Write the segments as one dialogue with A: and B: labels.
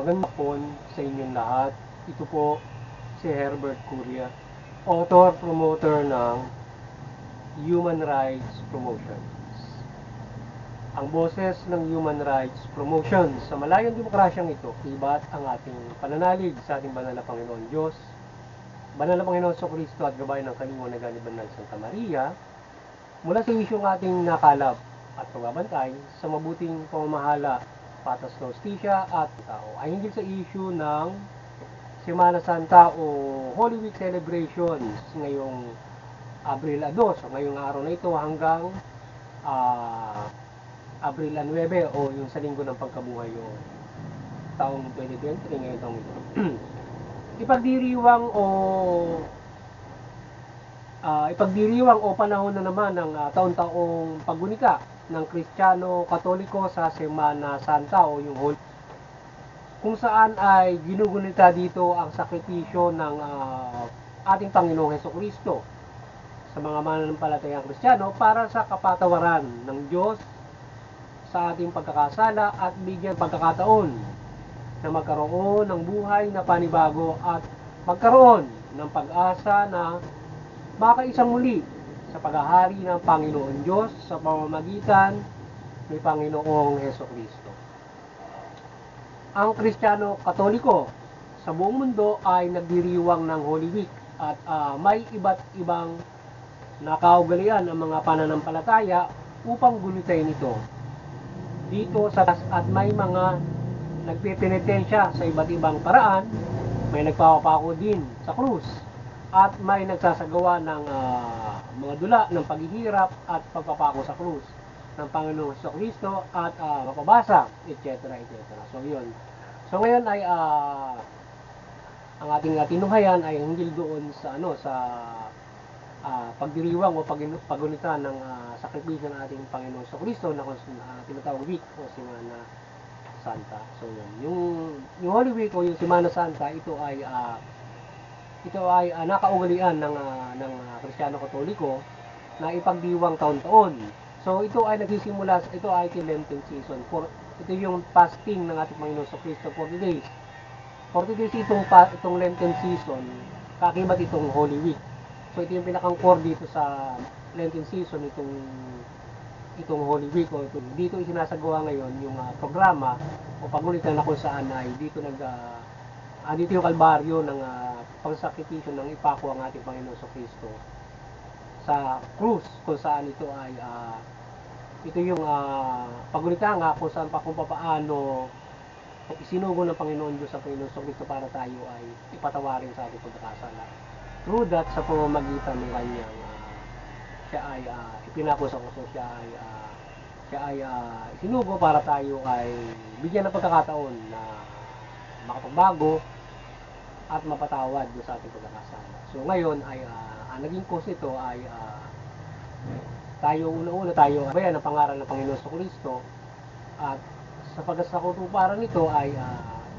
A: Magandang hapon sa inyong lahat. Ito po si Herbert Curia, author, promoter ng Human Rights Promotions. Ang boses ng Human Rights Promotions sa malayong demokrasyang ito, iba't ang ating pananalig sa ating banal na Panginoon Diyos, banal na Panginoon Kristo at gabay ng Kalingwa na Ganiban ng Santa Maria, mula sa isyong ating nakalap at pagbabantay sa mabuting pamamahala, patas na hustisya at tao ay hinggil sa issue ng Semana Santa o Holy Week celebrations ngayong Abril 2, so ngayong araw na ito hanggang Abril 9 o yung sa linggo ng pagkabuhay o taong 2023 ngayong taong ito. Ipagdiriwang o panahon na naman ng taon-taong paggunika ng Kristiyano Katoliko sa Semana Santa o yung Holy, kung saan ay ginugunita dito ang sakripisyo ng ating Panginoong Hesukristo sa mga mananampalatayang Kristiyano para sa kapatawaran ng Diyos sa ating pagkakasala at bigyan pagkakataon na magkaroon ng buhay na panibago at magkaroon ng pag-asa na makaisang muli sa paghahari ng Panginoon Diyos sa pamamagitan ni Panginoong Hesukristo. Ang Kristiyano Katoliko sa buong mundo ay nagdiriwang ng Holy Week at may iba't ibang nakaugalian ang mga pananampalataya upang gunitain ito. Dito at may mga nagpipenitensya sa iba't ibang paraan, may nagpapako din sa krus, at may nagsasagawa ng mga dula ng paghihirap at pagpapako sa krus ng Panginoong Kristo at mapabasa, etc. etc. So yun. So ngayon ay ang ating tinunghayan ay hinggil doon sa pagdiriwang o pagunita ng sakripisyo ng ating Panginoong Kristo na tinatawag week o Semana Santa. So yun. Yung Holy Week o yung Semana Santa, ito ay nakaugalian ng Kristiyano Katoliko na ipagdiwang taon-taon. So ito ay nagsisimula, ito ay Lenten season. Ito yung fasting ng ating Panginoon sa Kristo 40 days. 40 days itong Lenten season, kakibat itong Holy Week. So ito yung pinakang core dito sa Lenten season, itong Holy Week. Dito isinasagawa ngayon yung programa o pagulitan na kung saan ay dito dito yung kalbaryo ng pagsakripisyo ng ipako ang ating Panginoon sa Kristo sa krus, kung saan ito ay ito yung pagunita nga kung saan kung paano isinugo ng Panginoon Diyos sa Panginoon sa Kristo para tayo ay ipatawarin sa ating pagkakasala. Through that, sa pamamagitan ng kanyang siya ay ipinako sa krus, siya ay isinugo para tayo ay bigyan ng pagkakataon na makapagbago at mapatawad doon sa ating pagkakasala. So ngayon ay naging cause ito ay una-una tayo bayan ng pangaral ng Panginoon sa Kristo, at sa pagkakasakutuparan nito ay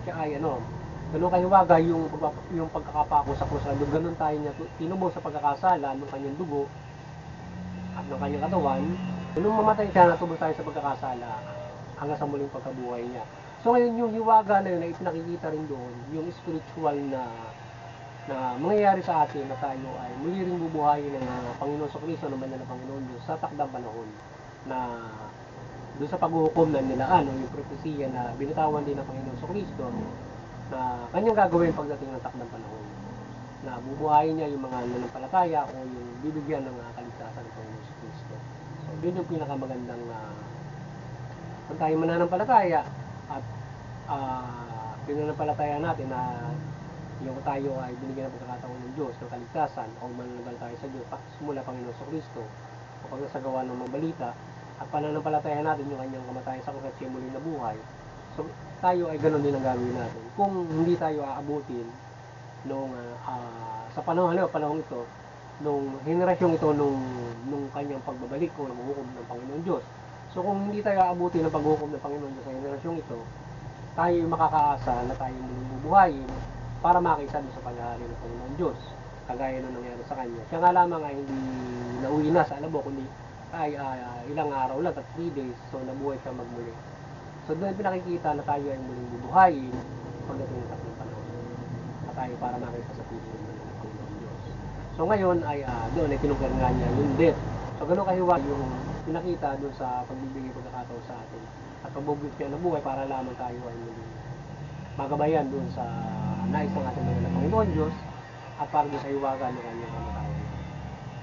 A: siya ay ganun kahiwaga yung pagkakapako sa krus. Ganun tayo niya tinubos sa pagkakasala ng kanyang dugo at ng kanyang katawan. Nung mamatay siya, natubos tayo sa pagkakasala hanggang sa muling pagkabuhay niya. So ngayon yung hiwaga na yun ay ipinakikita rin doon yung spiritual na mangyayari sa atin na tayo ay muli ring bubuhayin ng Panginoon sa Kristo ng banal na Panginoon Diyos sa takdang panahon na doon sa paghuhukom na nilaan o yung propesiya na binitawan din ng Panginoon sa Kristo na kanyang gagawin pagdating ng takdang panahon, na bubuhayin niya yung mga nanampalataya o yung bibigyan ng kaligtasan ng Panginoon sa Kristo. So yun yung pinakamagandang kung tayo mananampalataya at pinanampalataya natin na yung tayo ay binigyan ng pagkakataon ng Diyos ng kaligtasan o mananampalataya sa Diyos simula Panginoon sa Kristo o pagsasagawa ng mga balita at pananampalataya natin yung kanyang kamatayan sa krus at siya muling nabuhay. So tayo ay ganoon din ang gagawin natin kung hindi tayo aabutin nung sa panahon ito, nung henerasyong ito, nung kanyang pagbabalik o paghuhukom ng Panginoon Diyos. So kung hindi tayo aabutin ng paghuhukom ng Panginoon Diyos sa henerasyong ito, tayo ay makakaasa na tayo muling bubuhayin para makaisa doon sa paghahari ng Panginoon Diyos, kagaya nung nangyari sa kanya. Siya nga lamang ay hindi nauwi na sa alabo, kundi ay ilang araw lang at 3 days, so nabuhay siya magmuli. So doon pinakikita na tayo ay muling bubuhayin pagdating ng tatlong panahon. At tayo para makita sa piling ng Panginoon Diyos. So ngayon ay doon ay kinumpir nga niya yung death. So gano'n kahiwa yung pinakita doon sa pagbibigay pagkakataon sa atin at pagbubigay siya ng buhay para lamang tayo ay magabayan doon sa nais ng ating mga Panginoon Diyos at para doon sa hiwaga ng kanyang kamatayan.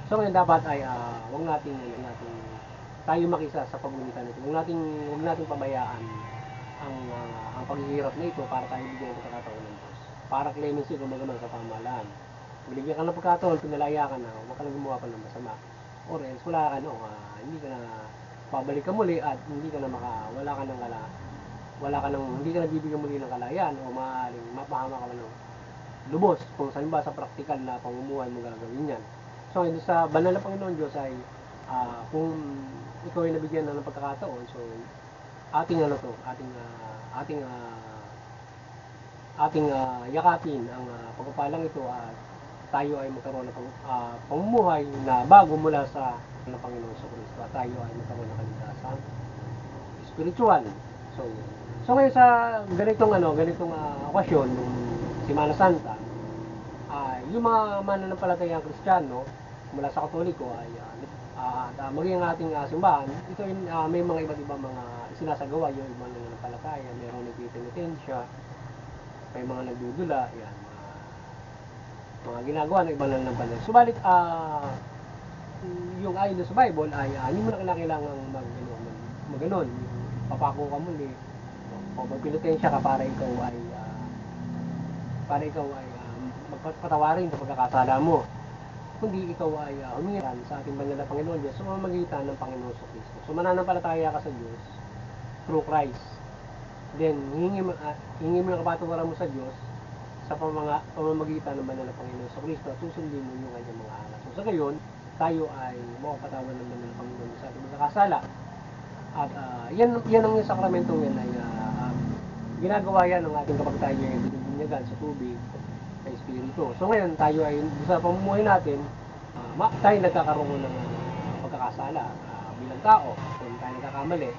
A: So ngayon dapat ay huwag nating tayo makisa sa pagbunitan nito. Huwag nating pabayaan ang paghihirap na ito para tayo bigyan ng pagkakataon ng Diyos. Para clemency gumagaman sa pamahalaan. Binigyan ka ng pagkakataon, pinalaya ka na, huwag ka lang gumawa pa ng masama. Or else wala ka hindi ka na babalik ka muli at hindi ka na hindi ka na bibigyan muli ng kalayaan o maaaring mapahama ka ng lubos kung saan ba sa praktikal na pamumuhay mo gagawin yan. So sa banal na Panginoon Diyos ay kung ikaw ay nabigyan na ng pagkakataon, so ating yakapin ang pagpapalang ito at tayo ay magkaroon ng pamumuhay na bago mula sa ng Panginoon sa Kristo at tayo ay magkaroon ng kaligtasan spiritual. So ngayon sa ganitong okasyon ng Semana Santa, yung mga mananampalatayang Kristiyano mula sa Katoliko ay maging ang ating simbahan, ito may mga iba't ibang mga sinasagawa yung ibang nananampalataya, mayroong nagtitinitensya, may mga nagdudula, yan, mga ginagawa ng ibang nananampalataya. Subalit, yung ayon sa Bible ay hindi mo na kailangang maganon, papako ka muli o magpinitensya ka para ikaw ay magpatawarin sa pagkakasala mo, kundi ikaw ay humingiran sa ating banal na Panginoon Diyos sa pamamagitan ng Panginoon sa Kristo. So mananampalataya ka sa Diyos through Christ. Then hingi mo ng kapatawaran mo sa Diyos sa pamamagitan ng banal na Panginoon sa Kristo at susundin mo yung kanyang mga aral. So sa gayon, tayo ay makapatawan ng banal na Panginoon sa ating pagkakasala. At yan ang yung sakramentong yan ay ginagawa yan ng ating kapag tayo ay binibinyagan sa tubig sa Espiritu. So ngayon tayo ay sa pamumuhay natin, tayo nagkakaroon ng pagkakasala bilang tao kung tayo nagkakamali.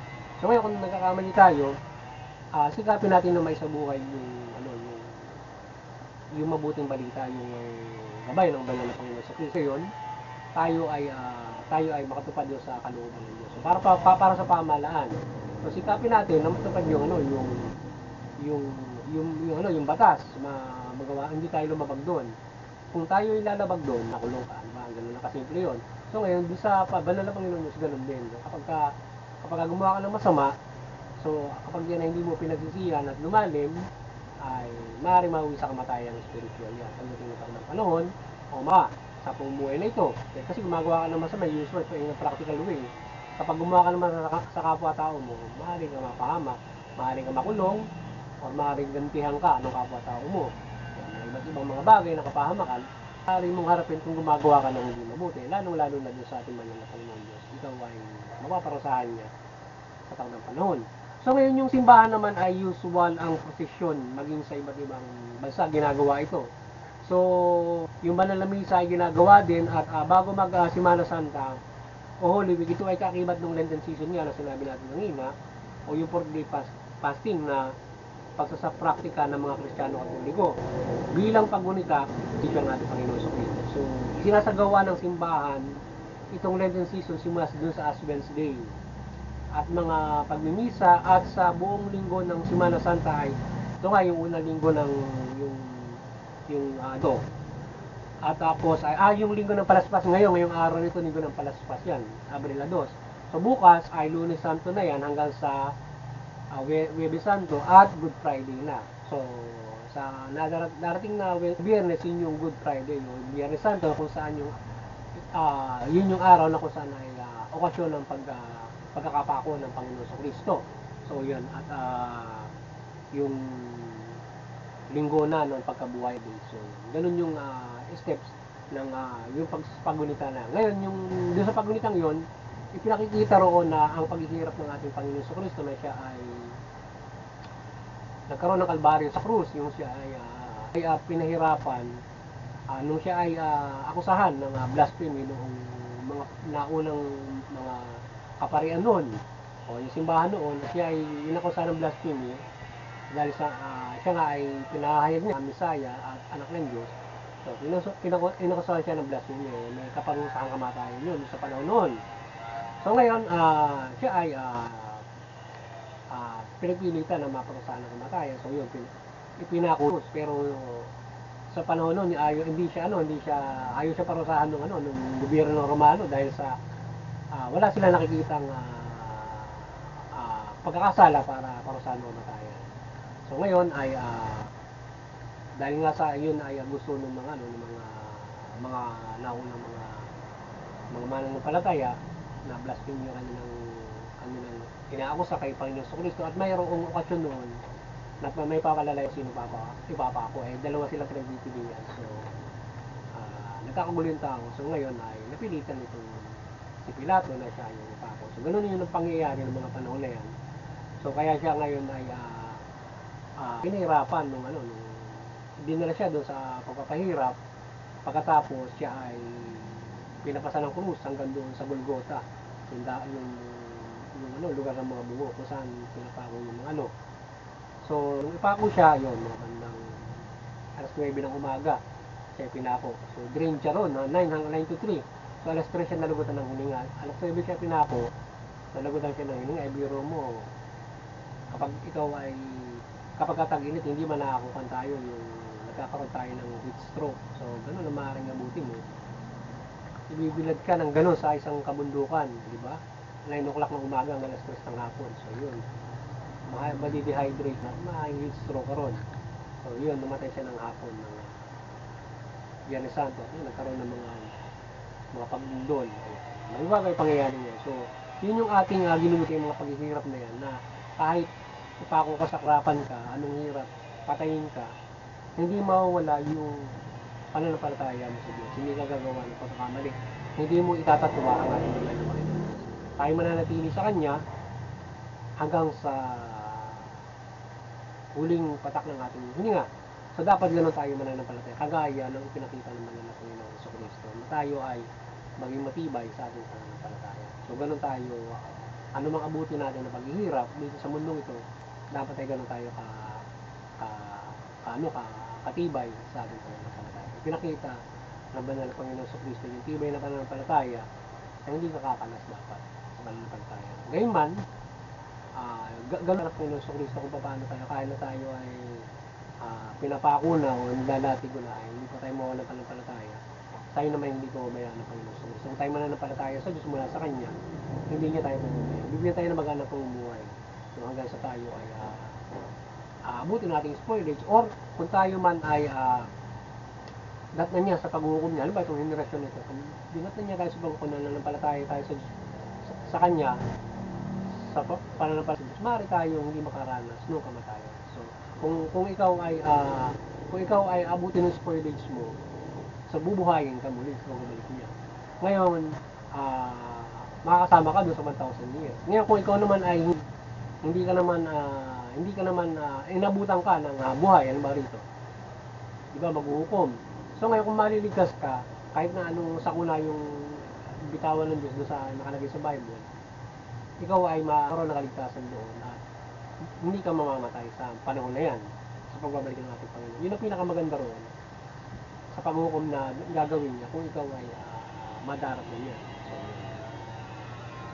A: So ngayon kung nagkakamali tayo, sikapin natin na may sa buhay yung mabuting balita, yung gabay ng banal na Panginoon sa Kristo. Yun, tayo ay makatupad doon sa kalooban ng Diyos. So para sa pamahalaan. So sikapin natin na matupad yung batas, magawa, hindi tayo lumabag doon. Kung tayo ay lalabag doon, nakulong ka, ganun na kasimple yun. So ngayon, doon sa banal na Panginoon Diyos, ganun din. Kapag gumawa ka ng masama, so kapag yan ay hindi mo pinagsisihan at lumalim, ay maaaring mauwi sa kamatayang spiritual yan. Pagdating ng panahon, sa pamumuhay na ito. Kasi gumagawa ka ng masama, usual, so in a practical way. Kapag gumawa ka naman sa kapwa-tao mo, maaaring ka mapahamak, maaaring ka makulong, o maaaring gantihan ka ng kapwa-tao mo. May iba't ibang mga bagay na kapahamakan, maaaring mong harapin kung gumagawa ka ng hindi mabuti, lalong-lalo na doon sa ating banal na Panginoon Diyos. Ikaw ay mapaparusahan niya sa takdang panahon. So ngayon yung simbahan naman ay usual ang prosesyon, maging sa iba't ibang bansa ginagawa ito. So yung banal na misa ay ginagawa din at bago Semana Santa o Holy Week, ito ay kaakibat ng Lenten season nga na sinabi natin kanina, o yung 4-day fasting na pagsasapraktika ng mga Kristiyano Katoliko bilang paggunita dito ng ating Panginoon sa Kristo. So sinasagawa ng simbahan itong Lenten season simula doon sa Ash Wednesday at mga pagmimisa at sa buong linggo ng Semana Santa ay ito nga yung unang linggo ng ito. At tapos ay yung linggo ng Palaspas ngayong araw nito, linggo ng Palaspas yan, Abril 2. So bukas ay Lunes Santo na yan hanggang sa Huwebes Santo at Good Friday na. So sa darating na Biyernes, yun yung Good Friday, yung Biyernes Santo kung saan yun yung araw na kung saan ay okasyon ng pagkakapako ng Panginoon sa Kristo. So yun, at yung linggo na ng pagkabuhay din. So ganun yung steps ng yung paggunita na. Ngayon yung doon sa paggunitang yon, ipinakikita roon na ang paghihirap ng ating Panginoon sa Kristo na siya ay nagkaroon ng kalbaryo sa krus, yung siya ay pinahirapan nung siya ay akusahan ng blasphemy noong mga naunang mga kaparian noon o yung simbahan noon, siya ay inakusahan ng blasphemy dahil sa siya nga ay pinahayag niya Misaya at anak ng Diyos. So, inakusahan siya ng blasphemy, may kaparusahang kamatayan yun sa panahon noon. So ngayon, siya ay pinagpilitan na maparusahan ng kamatayan. So yun, ipinakus. Pero sa panahon noon, hindi siya ayaw siya parusahan ng gobyerno ng Romano dahil sa wala sila nakikitang pagkakasala para parusahan ng kamatayan. So ngayon ay dahil nga sa yun ay gusto ng mga naunang mga mananampalataya na blaspheme yung kanilang inaakusa kay Panginoon Kristo, at mayroong okasyon noon na may papalalay sino ipapako, dalawa sila pinagpipilian. So nagkakagulo yung tao. So ngayon ay napilitan itong si Pilato na siya yung ipako. So ganun yung pangyayari ng mga panahon na yan. So kaya siya ngayon ay pinahirapan nung dinala siya doon sa pagpapahirap. Pagkatapos siya ay pinapasa ng krus hanggang doon sa Golgota, yung lugar ng mga bungo kung saan pinapako yung mga So nung ipako siya, yun mga bandang alas 9 ng umaga siya pinako. So drain siya ron 9 hanggang 9 to 3. So alas 3 siya nalugutan ng hininga. Alas 9 siya pinako, nalugutan siya ng hininga. Biro mo, kapag tag-init, hindi man nakakukan tayo, yung nagkakaroon tayo ng heat stroke. So ganun ang maaaring abutin mo. Ibibilad ka ng ganun sa isang kabundukan, di ba? 9 o'clock ng umaga hanggang alas 3 ng hapon. So yun, madi-dehydrate na, ma-heat stroke ka ron. So yun, namatay siya ng hapon ng Biyernes Santo. Yun, nagkaroon ng mga pagbundol. May bagay pangyayari niya. So yun yung ating ginuguti yung mga paghihirap na yan, na kahit ipako ka sa krapan ka, anong hirap, patayin ka, hindi mawawala yung pananampalataya mo sa Diyos. Hindi ka gagawa ng pagkakamali. Hindi mo itatatuwa ang ating mga na Panginoon. Tayo mananatili sa Kanya hanggang sa huling patak ng ating hininga. So dapat ganoon tayo mananampalataya, kagaya ng ipinakita naman ng Panginoon sa Kristo, na tayo ay maging matibay sa ating pananampalataya. So ganoon tayo, anumang abuti natin na paghihirap dito sa mundong ito, dapat ay ganoon tayo katibay sa ating pananampalataya. Pinakita ng banal na Panginoon sa Kristo yung tibay na pananampalataya na hindi nakakalas dapat sa pananampalataya. Gayunman, ganoon ang Panginoon sa Kristo kung paano tayo, kahit na tayo ay pinapako na o nilalatig na, ay hindi pa tayo mawala ng pananampalataya. Tayo naman hindi ko mamayaan ng Panginoon sa Kristo. Kung tayo mananampalataya sa Diyos mula sa Kanya, hindi niya tayo pumuhay. Bibigyan tayo ng magandang pamumuhay. So hanggang sa tayo ay abutin nating spoilage, or kung tayo man ay datnan niya sa paghuhukom niya. Alam ba itong henerasyon nito? Kung dinatnan niya tayo sa paghuhukom na nanampalataya tayo sa Kanya, sa pananampalataya sa Diyos, maaari tayo hindi makaranas ng kamatayan. So kung ikaw ay abutin ng spoilage mo, so bubuhayin ka muli sa pagbabalik niya. Ngayon, makakasama ka doon sa 1,000 years. Ngayon, kung ikaw naman ay hindi ka naman inabutan ka ng buhay, ano ba rito? Di ba, maghuhukom. So ngayon, kung maliligtas ka, kahit na anong sakuna yung bitawan ng Diyos doon sa nakalagay sa Bible, ikaw ay magkaroon ng kaligtasan doon at hindi ka mamamatay sa panahon na yan, sa pagbabalik ng ating Panginoon. Yun ang pinakamaganda roon sa paghuhukom na gagawin niya kung ikaw ay madarap na niya.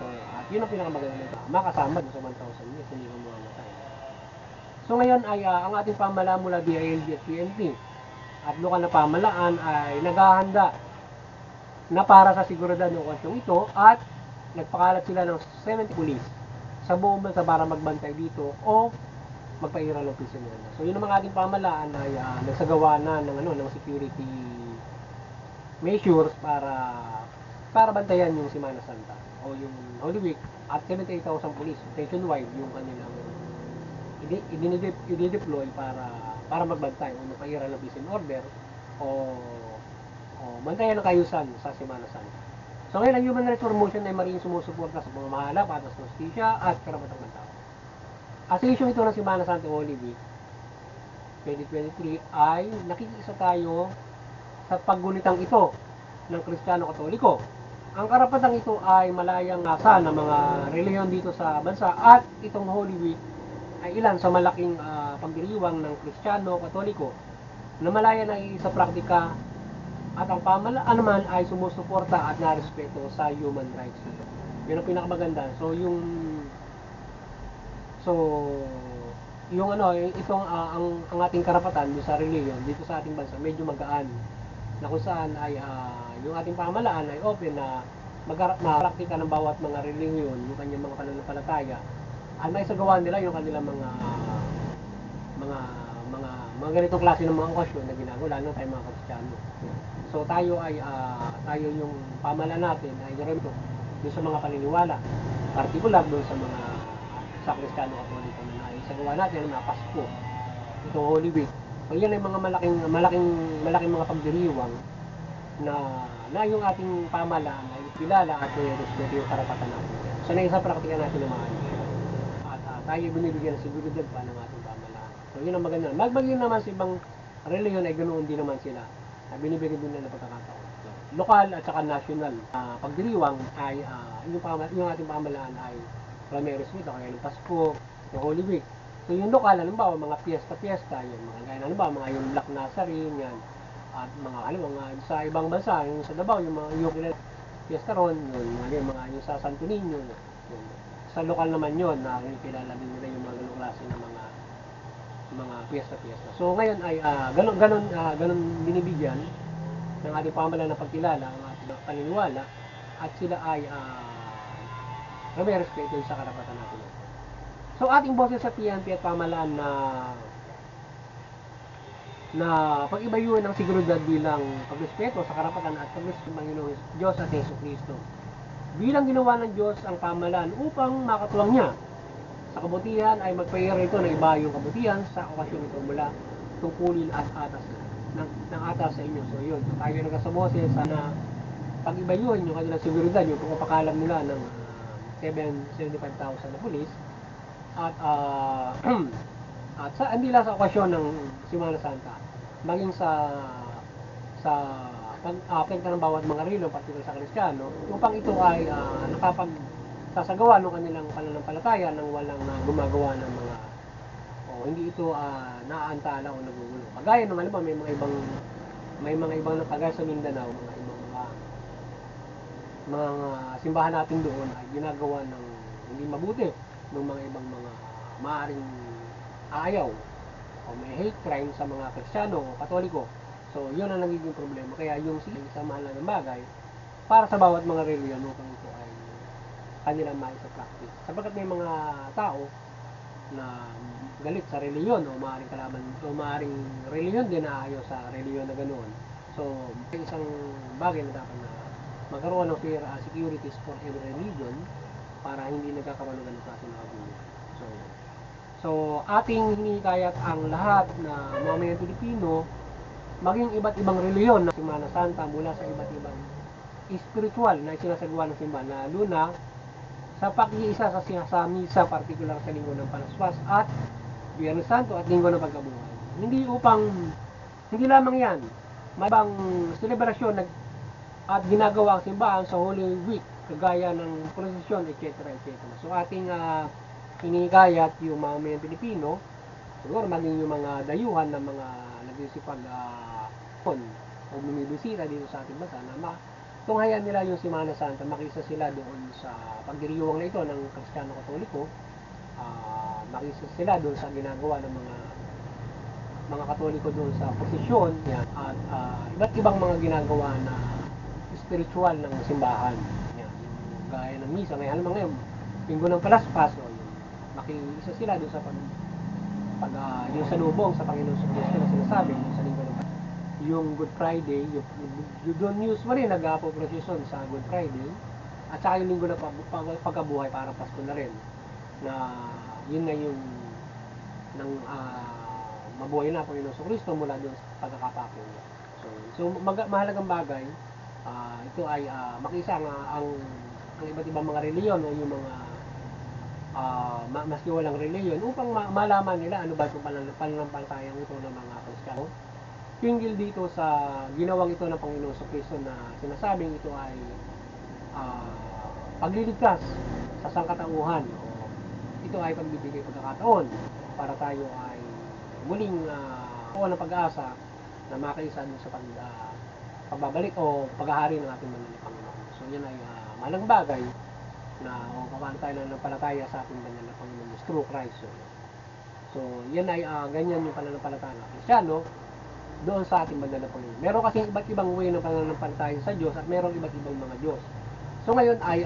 A: So at yun ang pinakamaganda nito, makasama sa 1,000 years, hindi ka mamamatay. So ngayon ay ang ating pamahalaan mula DILG at PNP at lokal na pamahalaan ay naghahanda na para sa seguridad ng okasyong ito, at nagpakalat sila ng 70 police sa buong bansa para magbantay dito o magpaira ng prisoner. So yun ang mga ating pamahalaan ay nagsagawa na ng security measures para bantayan yung Semana Santa o yung Holy Week, at 78,000 police nationwide yung kanilang i-deploy para magbantay o magpaira ng peace and order o bantayan ng kayusan sa Semana Santa. So ngayon, ang Human Rights Promotion ay maring sumusuporta sa pamamahala, patas ng hustisya at karapatang ng tao. As issue ito ng Semana Santa Holy Week 2023 ay nakikisa tayo sa paggunitang ito ng Kristiyano Katoliko. Ang karapatang ito ay malayang nasa ng mga reliyon dito sa bansa, at itong Holy Week ay ilan sa malaking pagdiriwang ng Kristiyano, Katoliko na malaya na sa praktika at ang pamahalaan naman ay sumusuporta at narespeto sa human rights. Yun ang pinakamaganda. So yung itong ang ating karapatan sa reliyon dito sa ating bansa medyo magaan na kung saan ay yung ating pamahalaan ay open na praktika ng bawat mga reliyon, yung kanyang mga pananampalataya, ay maisagawa nila yung kanilang mga mga ganitong klase ng mga okasyon na ginagawa, lalo tayo mga Kristiyano. So tayo yung pamahalaan natin ay narito doon sa mga paniniwala, partikular doon sa Kristiyano Katoliko na naisagawa natin na Pasko, ito Holy Week. So yan ay mga malaking mga pagdiriwang na yung ating pamahalaan ay kilala at respeto yung karapatan natin. So na isa praktika natin na maayos. At tayo binibigyan ng seguridad pa ng ating pamahalaan. So yun ang maganda. Magbagay naman sa ibang reliyon ay ganoon din naman sila. Binibigyan din nila ng pagkakataon. So, lokal at saka national pagdiriwang ay yung ating pamahalaan ay may respeto kaya ng Pasko, yung Holy Week. So yung lokal, halimbawa mga piyesta, yun, mga gaya halimbawa mga yung Black Nazarene, yan, at mga sa ibang bansa, yung sa Davao, yung mga piyesta ron, yun, mga yung sa Santo Niño, yun. Sa lokal naman yun, na kilala din nila yung mga ganung klase ng mga piyesta. So ngayon ay ganun binibigyan ng ating pamahalaan ng pagkilala ang ating paniniwala at sila ay may respeto sa karapatan natin. So ating boses sa PNP at pamahalaan na pag-ibayuhin ng seguridad bilang pagrespeto sa karapatan at pagrespeto ng Panginoong Diyos at Yesu Kristo. Bilang ginawa ng Diyos ang pamahalaan upang makatuwang niya sa kabutihan ay magpahirap ito ng iba yung kabutihan sa okasyon ito mula tungkulin at atas ng atas sa inyo. So yun, tayo nagkasa boses sana pag-ibayuhin yung kanilang seguridad, yung pagpapakalam nila ng 75,000 na pulis at hindi lang sa okasyon ng Semana Santa, maging sa pag-apekta ng bawat mga rilo, partikular sa Kristiyano, upang ito ay sasagawa ng kanilang pananampalataya nang walang gumagawa ng mga hindi ito naaantala o nagugulo. Kagaya ng alam mo, may mga ibang kagaya sa Mindanao, mga simbahan natin doon ay ginagawa ng hindi mabuti ng mga ibang mga maaaring ayaw o may hate crime sa mga Kristiyano o Katoliko. So yun ang nagiging problema. Kaya yung sa mahalagang bagay para sa bawat mga reliyon upang ito ay kanilang maisa-practice. Sapagkat may mga tao na galit sa reliyon o maaaring kalaban o maaaring reliyon din na ayaw sa reliyon na ganoon. So isang bagay na dapat na magkaroon ng fair securities for every religion para hindi nagkakaroon ng klase ng abuso. So ating hinikayat ang lahat na mamamayang Pilipino maging iba't ibang reliyon na Semana Santa mula sa iba't ibang spiritual na sinasagawa ng simbahan, lalo na sa pag-iisa sa misa, partikular sa Linggo ng Palaspas at Biyernes Santo at Linggo ng Pagkabuhay. Hindi lamang yan, may ibang selebrasyon at ginagawa ang simbahan sa Holy Week, kagaya ng prosesyon, etc. So ating hinikayat yung mga mayang Pilipino, siguro maging yung mga dayuhan ng mga nagsisipag o bumibisita dito sa ating bansa na tunghayan nila yung Semana Santa, makisa sila doon sa pagdiriwang na ito ng Kristiyano Katoliko, makisa sila doon sa ginagawa ng mga Katoliko doon sa posisyon yan, at iba't ibang mga ginagawa na spiritual ng simbahan yan, yung gaya ng misa ngayon Linggo ng Palaspas, makiisa sila doon sa yung salubong sa Panginoon sa Kristo na sinasabi yung sa Linggo ng yung Good Friday, you don't usually nag-procession sa Good Friday, at saka yung Linggo ng Pagkabuhay para Pasko na rin, na yun na yung mabuhay na Panginoon sa Kristo mula doon sa pagkakapako niya. So mahalagang bagay, ito ay makisa ang iba't ibang mga reliyon o yung mga maski walang reliyon upang malaman nila ano ba itong pananampalatayang ito ng mga Kristiyano hinggil dito sa ginawang ito ng Panginoon sa Kristo na sinasabing ito ay pagliligtas sa sangkatauhan. Ito ito ay pagbibigay pagkakataon para tayo ay muling kuha ng pag-asa na makaisa dun sa pagbabalik o paghahari ng ating banal na Panginoon. So yan ay malang bagay na paano tayo nananampalataya sa ating banal na Panginoon through Christ. So yan ay ganyan yung pananampalataya ng Kristiyano doon sa ating banal na Panginoon. Meron kasi iba't ibang way ng pananampalataya sa Diyos at meron iba't ibang mga Diyos. So ngayon ay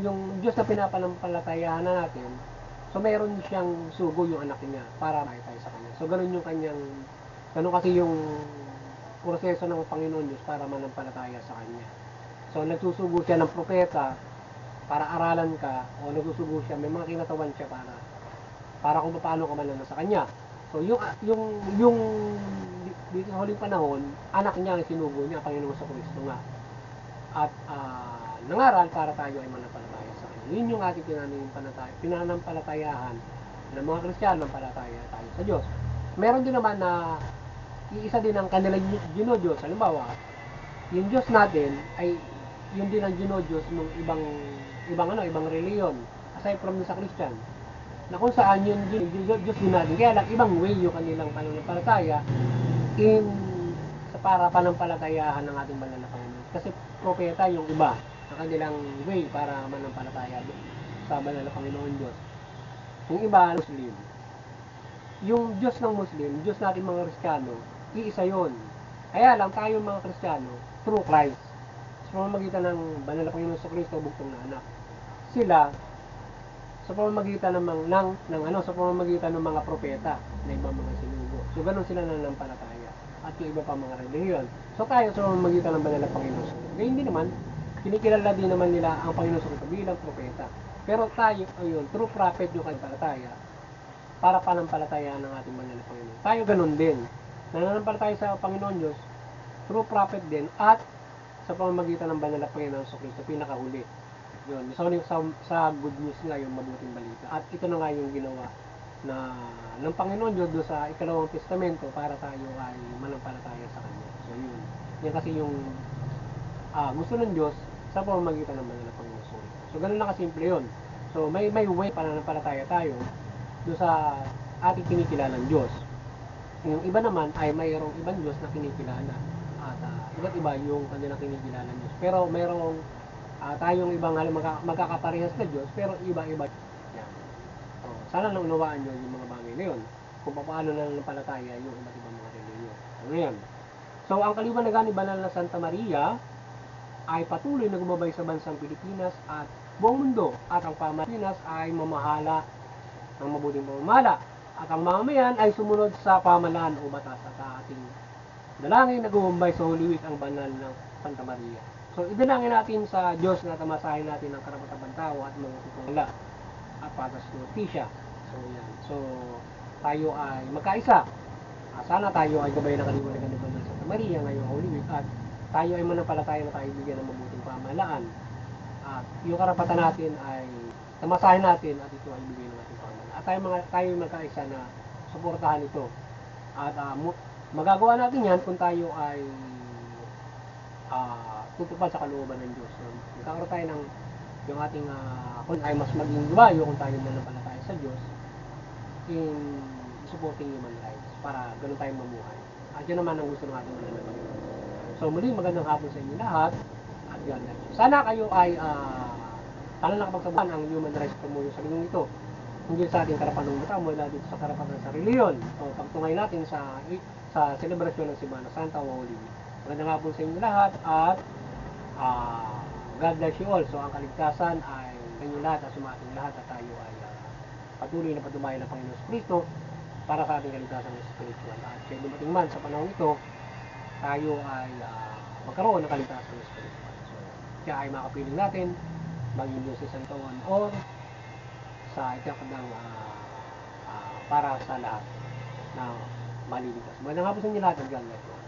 A: yung Diyos na pinapanampalatayahan na natin, so meron siyang sugo yung anak niya para tayo sa kanya. So ganun kasi yung proseso ng Panginoon Diyos para manampalataya sa kanya. So nagsusugo siya ng propeta para aralan ka, o nagsusugo siya, may mga kinatawan siya para kung paano ka mananampalataya sa kanya. So yung dito sa huling panahon, anak niya ang sinugo niya, Panginoon sa Kristo nga. At nangaral para tayo ay manampalataya sa kanya. Yun yung ating pinanampalatayahan ng mga Kristiyano, palataya tayo sa Diyos. Meron din naman na iisa din ang kanilang ginodiyos. Halimbawa, yung Diyos natin ay yun din ang ginodiyos ng ibang reliyon aside from sa Christian, na kung saan yung Diyos din natin, kaya lang ibang way yung kanilang pananampalataya para panampalatayahan ng ating banal na Panginoon. Kasi propeta yung iba ang kanilang way para manampalataya sa banal na Panginoon Diyos. Yung iba, Muslim. Yung Diyos ng Muslim, Diyos natin mga Kristiyano, iisa yun. Kaya lang tayo mga Kristiyano, through Christ, sa pamamagitan ng banal na Panginoon sa Kristo, bugtong na anak. Sila, sa pamamagitan sa pamamagitan ng mga propeta na ibang mga sinugo. So ganun sila nanampalataya. At yung iba pa mga reliyon. So tayo sa pamamagitan ng banal na Panginoon. Gayun din naman, kinikilala din naman nila ang Panginoon sa Kristo bilang propeta. Pero tayo, ayun, true prophet yung kanampalataya para panampalataya ng ating banal na Panginoon. Tayo ganun din. Nananampalataya sa Panginoon Diyos, true prophet din, at sa pamamagitan ng banal na Panginoon sa Kristo, pinakahuli. Yun. So, sa good news nga yung mabuting balita. At ito na nga yung ginawa ng Panginoon Diyos doon sa ikalawang testamento para tayo ay manampalataya sa Kanya. So yun. Yan kasi yung gusto ng Diyos sa pamamagitan ng banal na Panginoon. So ganun lang kasimple yun. So may way para nanampalataya tayo doon sa ating kinikilalang Diyos. Yung iba naman ay mayroong ibang Diyos na kinikilala. At iba't iba yung kanilang kinikilalang Diyos. Pero mayroong tayong ibang magkakaparehas na Diyos, pero iba-iba. Yan. So, sana naunawaan nyo yung mga bagay na yun. Kung paano nanampalataya yung iba't ibang mga reliyon. So, ngayon. So, ang kaliwanagan ni Banal na Santa Maria ay patuloy na gumabay sa bansang Pilipinas at buong mundo. At ang Pilipinas ay mamahala ng mabuting pamamahala. At ang mamamayan ay sumunod sa pamahalaan o batas at ating dalangin na gumabay sa Holy Week ang Banal ng Santa Maria. So, idalangin natin sa Diyos na tamasahin natin ang karapatang tao at mga tutulala at patas justisya. So, yan. So, tayo ay magkaisa. Sana tayo ay gabay ng kaliwanagan ni Banal Santa Maria ngayong Holy Week at tayo ay manampalataya na tayo bigyan ng mabuting pamahalaan. At yung karapatan natin ay tamasahin natin at ito ay bigay ng ating pamahalaan. At tayo ay magkaisa na suportahan ito. At magagawa natin yan kung tayo ay tutupad sa kalooban ng Diyos. So, magkakaroon tayo ng yung ating kung ay mas maging lumayo kung tayo manampalataya sa Diyos in supporting human rights para ganun tayong mamuhay. At yun naman ang gusto ng ating mananampalataya. So muli magandang hapon sa inyo lahat at God bless you. Sana kayo ay sana nakapagsabuhan ang human rights promotion sa linggong ito. Hindi sa ating karapatang mata mula dito sa karapatan sa reliyon o pagtungay natin sa selebrasyon ng Semana Santa o Holy Week. Magandang hapon sa inyo lahat at God bless you all. So ang kaligtasan ay sa inyo lahat at sumating lahat at tayo ay patuloy na patubayan ng Panginoon sa Kristo para sa ating kaligtasan ng spiritual. At kaya dumating man sa panahon ito, tayo ay magkaroon ng kaligtasan ng spiritual. So kaya ay makapiling natin maging Diyos sa isang taon o sa itakdang para sa lahat na maliligtas. Magandang hapon sa inyo lahat at God bless you.